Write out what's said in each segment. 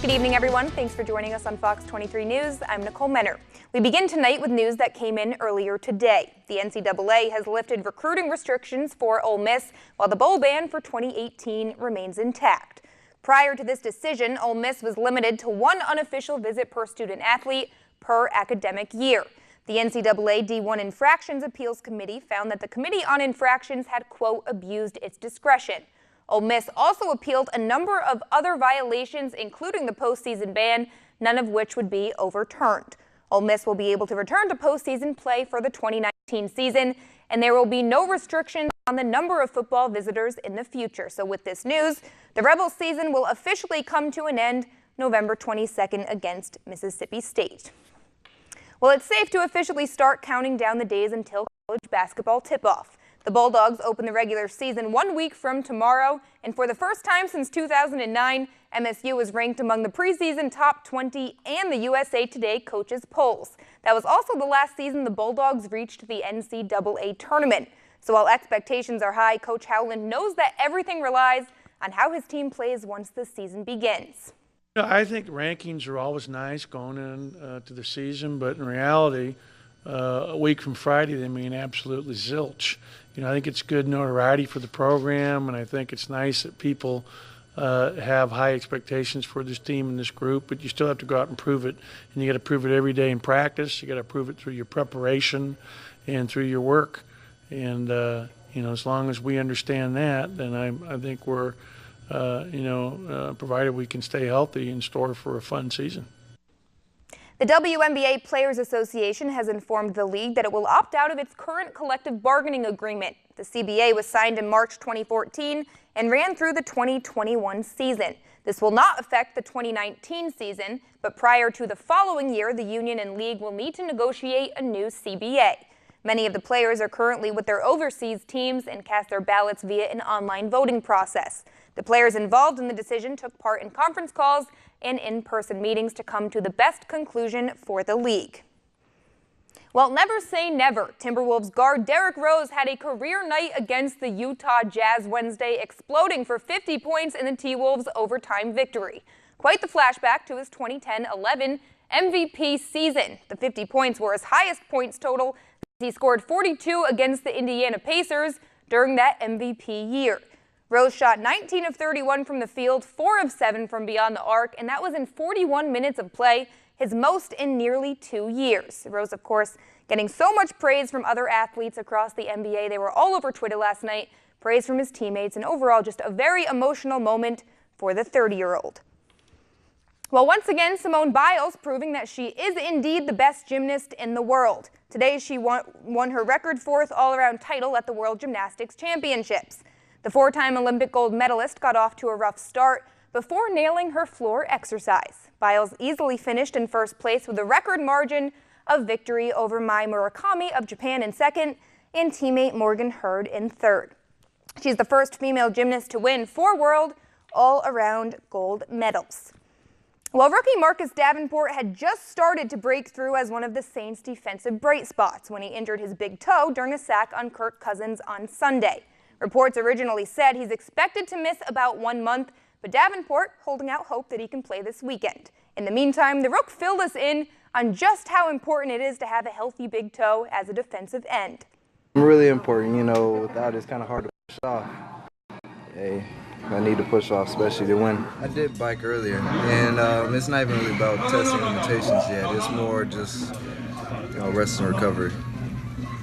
Good evening, everyone. Thanks for joining us on Fox 23 News. I'm Nicole Menner. We begin tonight with news that came in earlier today. The NCAA has lifted recruiting restrictions for Ole Miss, while the bowl ban for 2018 remains intact. Prior to this decision, Ole Miss was limited to one unofficial visit per student athlete per academic year. The NCAA D1 Infractions Appeals Committee found that the Committee on Infractions had, quote, abused its discretion. Ole Miss also appealed a number of other violations, including the postseason ban, none of which would be overturned. Ole Miss will be able to return to postseason play for the 2019 season, and there will be no restrictions on the number of football visitors in the future. So with this news, the Rebels season will officially come to an end November 22nd against Mississippi State. Well, it's safe to officially start counting down the days until college basketball tip-off. The Bulldogs open the regular season 1 week from tomorrow, and for the first time since 2009, MSU was ranked among the preseason top 20 and the USA Today coaches polls. That was also the last season the Bulldogs reached the NCAA tournament. So while expectations are high, Coach Howland knows that everything relies on how his team plays once the season begins. I think rankings are always nice going in to the season, but in reality, a week from Friday, they mean absolutely zilch. I think it's good notoriety for the program, and I think it's nice that people have high expectations for this team and this group, but you still have to go out and prove it, and you got to prove it every day in practice. You got to prove it through your preparation and through your work, and as long as we understand that, then I think we're provided we can stay healthy, in store for a fun season. The WNBA Players Association has informed the league that it will opt out of its current collective bargaining agreement. The CBA was signed in March 2014 and ran through the 2021 season. This will not affect the 2019 season, but prior to the following year, the union and league will need to negotiate a new CBA. Many of the players are currently with their overseas teams and cast their ballots via an online voting process. The players involved in the decision took part in conference calls and in-person meetings to come to the best conclusion for the league. Well, never say never. Timberwolves guard Derrick Rose had a career night against the Utah Jazz Wednesday, exploding for 50 points in the T-Wolves' overtime victory. Quite the flashback to his 2010-11 MVP season. The 50 points were his highest points total. He scored 42 against the Indiana Pacers during that MVP year. Rose shot 19 of 31 from the field, 4 of 7 from beyond the arc, and that was in 41 minutes of play, his most in nearly 2 years. Rose, of course, getting so much praise from other athletes across the NBA. They were all over Twitter last night, praise from his teammates, and overall just a very emotional moment for the 30-year-old. Well, once again, Simone Biles proving that she is indeed the best gymnast in the world. Today, she won her record 4th all-around title at the World Gymnastics Championships. The 4-time Olympic gold medalist got off to a rough start before nailing her floor exercise. Biles easily finished in first place with a record margin of victory over Mai Murakami of Japan in second and teammate Morgan Hurd in third. She's the first female gymnast to win 4 world all-around gold medals. Well, rookie Marcus Davenport had just started to break through as one of the Saints' defensive bright spots when he injured his big toe during a sack on Kirk Cousins on Sunday. Reports originally said he's expected to miss about 1 month, but Davenport holding out hope that he can play this weekend. In the meantime, the Rook filled us in on just how important it is to have a healthy big toe as a defensive end. Really important, without it's kind of hard to push off. Hey, I need to push off, especially to win. I did bike earlier, and it's not even really about testing limitations yet. It's more just, rest and recovery.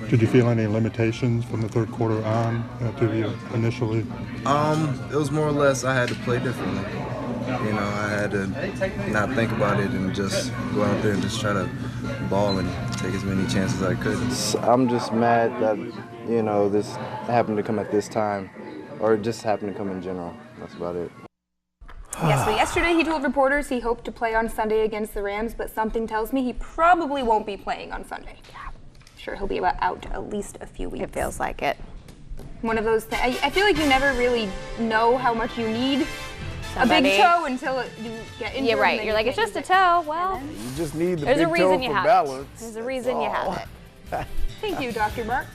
Did you feel any limitations from the third quarter on to you initially? It was more or less I had to play differently. I had to not think about it and just go out there and just try to ball and take as many chances as I could. I'm just mad that, this happened to come at this time, or it just happened to come in general. That's about it. Yes, so yesterday he told reporters he hoped to play on Sunday against the Rams, but something tells me he probably won't be playing on Sunday. Sure, he'll be out at least a few weeks. It feels like it. One of those things. I feel like you never really know how much you need a big toe until you get injured. Yeah, right. You're like, it's just a toe. Well, you just need the big toe for balance. There's a reason you have it. Thank you, Dr. Mark.